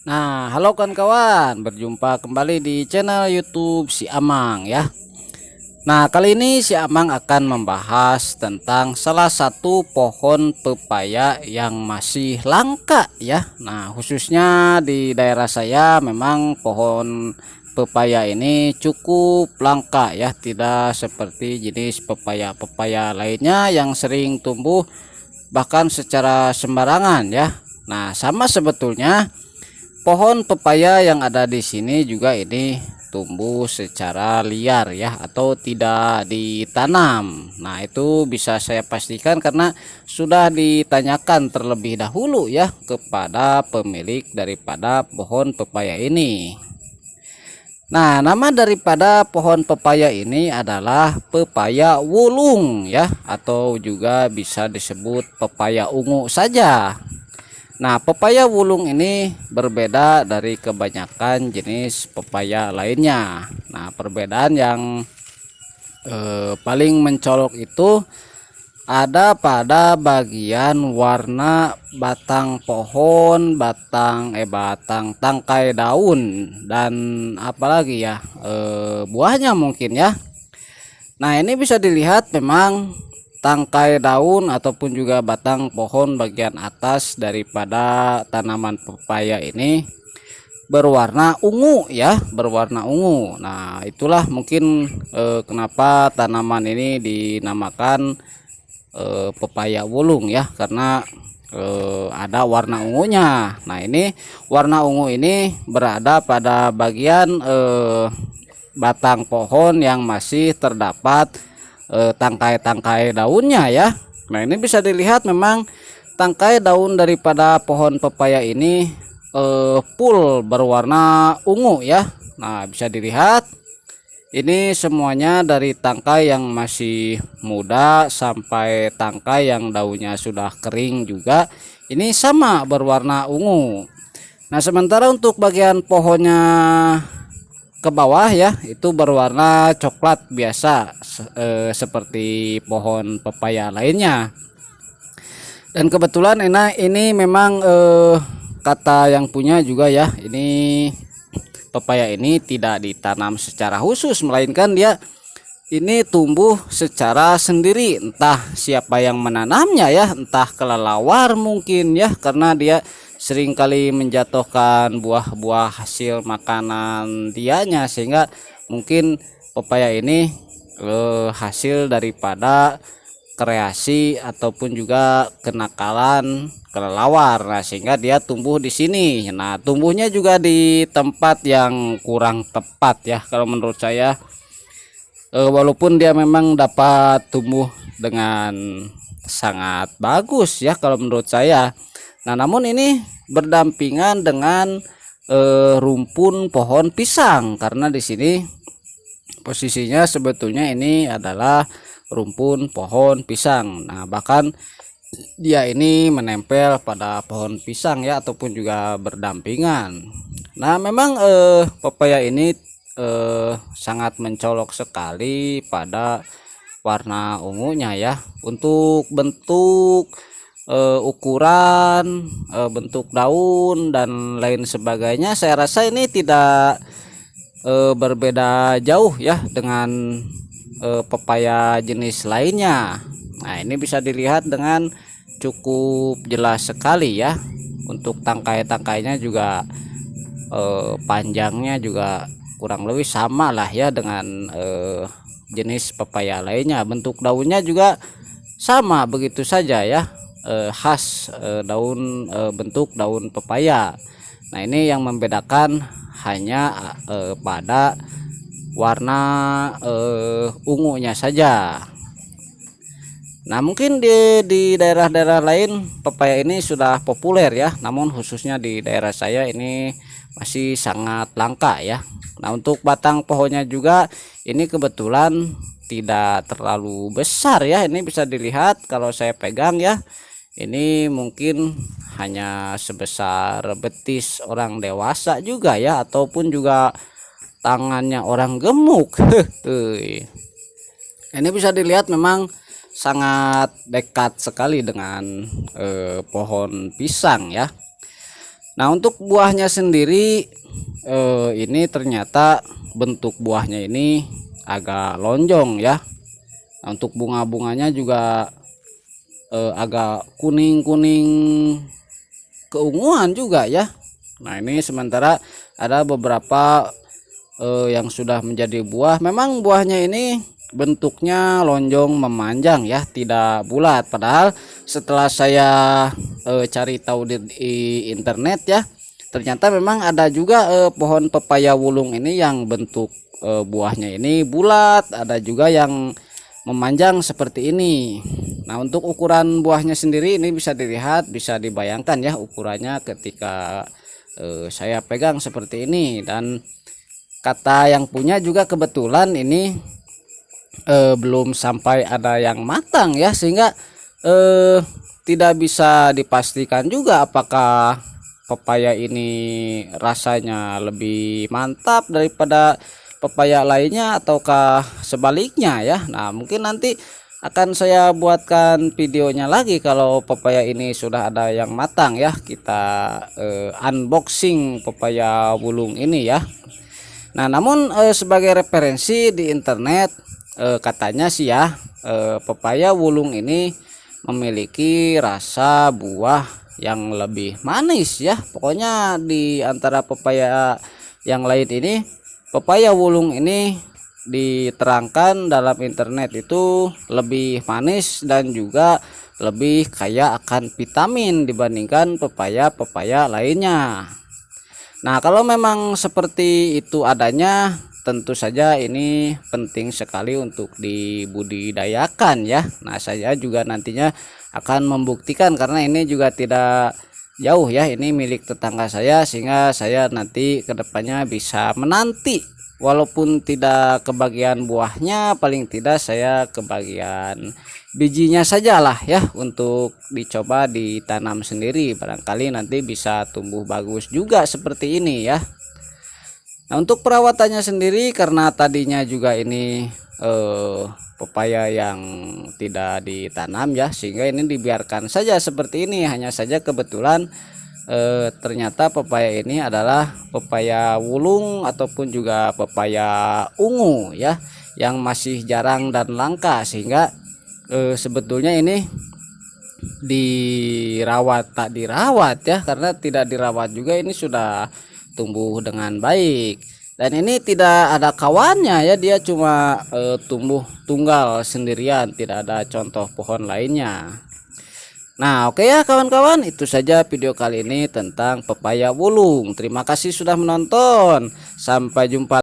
Nah, halo kawan-kawan, berjumpa kembali di channel YouTube Si Amang ya. Nah, kali ini Si Amang akan membahas tentang salah satu pohon pepaya yang masih langka ya. Nah, khususnya di daerah saya memang pohon pepaya ini cukup langka ya, tidak seperti jenis pepaya-pepaya lainnya yang sering tumbuh bahkan secara sembarangan ya. Nah, sama sebetulnya pohon pepaya yang ada di sini juga ini tumbuh secara liar ya, atau tidak ditanam. Nah, itu bisa saya pastikan karena sudah ditanyakan terlebih dahulu ya kepada pemilik daripada pohon pepaya ini. Nah, nama daripada pohon pepaya ini adalah pepaya wulung ya, atau juga bisa disebut pepaya ungu saja. Nah, pepaya wulung ini berbeda dari kebanyakan jenis pepaya lainnya. Nah, perbedaan yang paling mencolok itu ada pada bagian warna batang pohon, batang tangkai daun, dan apalagi ya, buahnya mungkin ya. Nah, ini bisa dilihat memang tangkai daun ataupun juga batang pohon bagian atas daripada tanaman pepaya ini berwarna ungu ya, berwarna ungu. Nah, itulah mungkin kenapa tanaman ini dinamakan pepaya wulung ya, karena ada warna ungunya. Nah, ini warna ungu ini berada pada bagian batang pohon yang masih terdapat tangkai-tangkai daunnya ya. Nah, ini bisa dilihat memang tangkai daun daripada pohon pepaya ini full berwarna ungu ya. Nah, bisa dilihat ini semuanya dari tangkai yang masih muda sampai tangkai yang daunnya sudah kering juga ini sama berwarna ungu. Nah, sementara untuk bagian pohonnya ke bawah ya, itu berwarna coklat biasa seperti pohon pepaya lainnya. Dan kebetulan ini memang kata yang punya juga ya, ini pepaya ini tidak ditanam secara khusus, melainkan dia ini tumbuh secara sendiri. Entah siapa yang menanamnya ya, entah kelelawar mungkin ya, karena dia seringkali menjatuhkan buah-buah hasil makanan dianya, sehingga mungkin pepaya ini hasil daripada kreasi ataupun juga kenakalan kelelawar. Nah, sehingga dia tumbuh di sini. Nah, tumbuhnya juga di tempat yang kurang tepat ya kalau menurut saya. Walaupun dia memang dapat tumbuh dengan sangat bagus ya kalau menurut saya. Nah, namun ini berdampingan dengan rumpun pohon pisang, karena di sini posisinya sebetulnya ini adalah rumpun pohon pisang. Nah, bahkan dia ini menempel pada pohon pisang ya, ataupun juga berdampingan. Nah, memang pepaya ini sangat mencolok sekali pada warna ungunya ya. Untuk bentuk, ukuran, bentuk daun dan lain sebagainya, saya rasa ini tidak berbeda jauh ya dengan pepaya jenis lainnya. Nah, ini bisa dilihat dengan cukup jelas sekali ya. Untuk tangkai-tangkainya juga panjangnya juga kurang lebih sama lah ya dengan jenis pepaya lainnya. Bentuk daunnya juga sama begitu saja ya, khas daun, bentuk daun pepaya. Nah, ini yang membedakan hanya pada warna ungunya saja. Nah, mungkin di daerah-daerah lain pepaya ini sudah populer ya, namun khususnya di daerah saya ini masih sangat langka ya. Nah, untuk batang pohonnya juga ini kebetulan tidak terlalu besar ya. Ini bisa dilihat kalau saya pegang ya. Ini mungkin hanya sebesar betis orang dewasa juga ya, ataupun juga tangannya orang gemuk. Ini bisa dilihat memang sangat dekat sekali dengan pohon pisang ya. Nah, untuk buahnya sendiri ini ternyata bentuk buahnya ini agak lonjong ya. Nah, untuk bunga-bunganya juga agak kuning-kuning keunguan juga ya. Nah, ini sementara ada beberapa yang sudah menjadi buah. Memang buahnya ini bentuknya lonjong memanjang ya, tidak bulat. Padahal setelah saya cari tahu di internet ya, ternyata memang ada juga pohon pepaya wulung ini yang bentuk buahnya ini bulat, ada juga yang memanjang seperti ini. Nah, untuk ukuran buahnya sendiri ini bisa dilihat, bisa dibayangkan ya ukurannya ketika saya pegang seperti ini. Dan kata yang punya juga kebetulan ini belum sampai ada yang matang ya, sehingga tidak bisa dipastikan juga apakah pepaya ini rasanya lebih mantap daripada pepaya lainnya ataukah sebaliknya ya. Nah, mungkin nanti akan saya buatkan videonya lagi kalau pepaya ini sudah ada yang matang ya, kita unboxing pepaya wulung ini ya. Nah, namun sebagai referensi di internet katanya sih ya, pepaya wulung ini memiliki rasa buah yang lebih manis ya. Pokoknya di antara pepaya yang lain ini, pepaya wulung ini diterangkan dalam internet itu lebih manis dan juga lebih kaya akan vitamin dibandingkan pepaya-pepaya lainnya. Nah, kalau memang seperti itu adanya, tentu saja ini penting sekali untuk dibudidayakan ya. Nah, saya juga nantinya akan membuktikan karena ini juga tidak jauh ya, ini milik tetangga saya, sehingga saya nanti kedepannya bisa menanti, walaupun tidak kebagian buahnya, paling tidak saya kebagian bijinya sajalah ya, untuk dicoba ditanam sendiri, barangkali nanti bisa tumbuh bagus juga seperti ini ya. Nah, untuk perawatannya sendiri, karena tadinya juga ini pepaya yang tidak ditanam ya, sehingga ini dibiarkan saja seperti ini. Hanya saja kebetulan ternyata pepaya ini adalah pepaya wulung ataupun juga pepaya ungu ya, yang masih jarang dan langka, sehingga sebetulnya ini dirawat tak dirawat ya, karena tidak dirawat juga ini sudah tumbuh dengan baik. Dan ini tidak ada kawannya ya, dia cuma tumbuh tunggal sendirian, tidak ada contoh pohon lainnya. Nah, oke ya kawan-kawan, itu saja video kali ini tentang pepaya wulung. Terima kasih sudah menonton, sampai jumpa.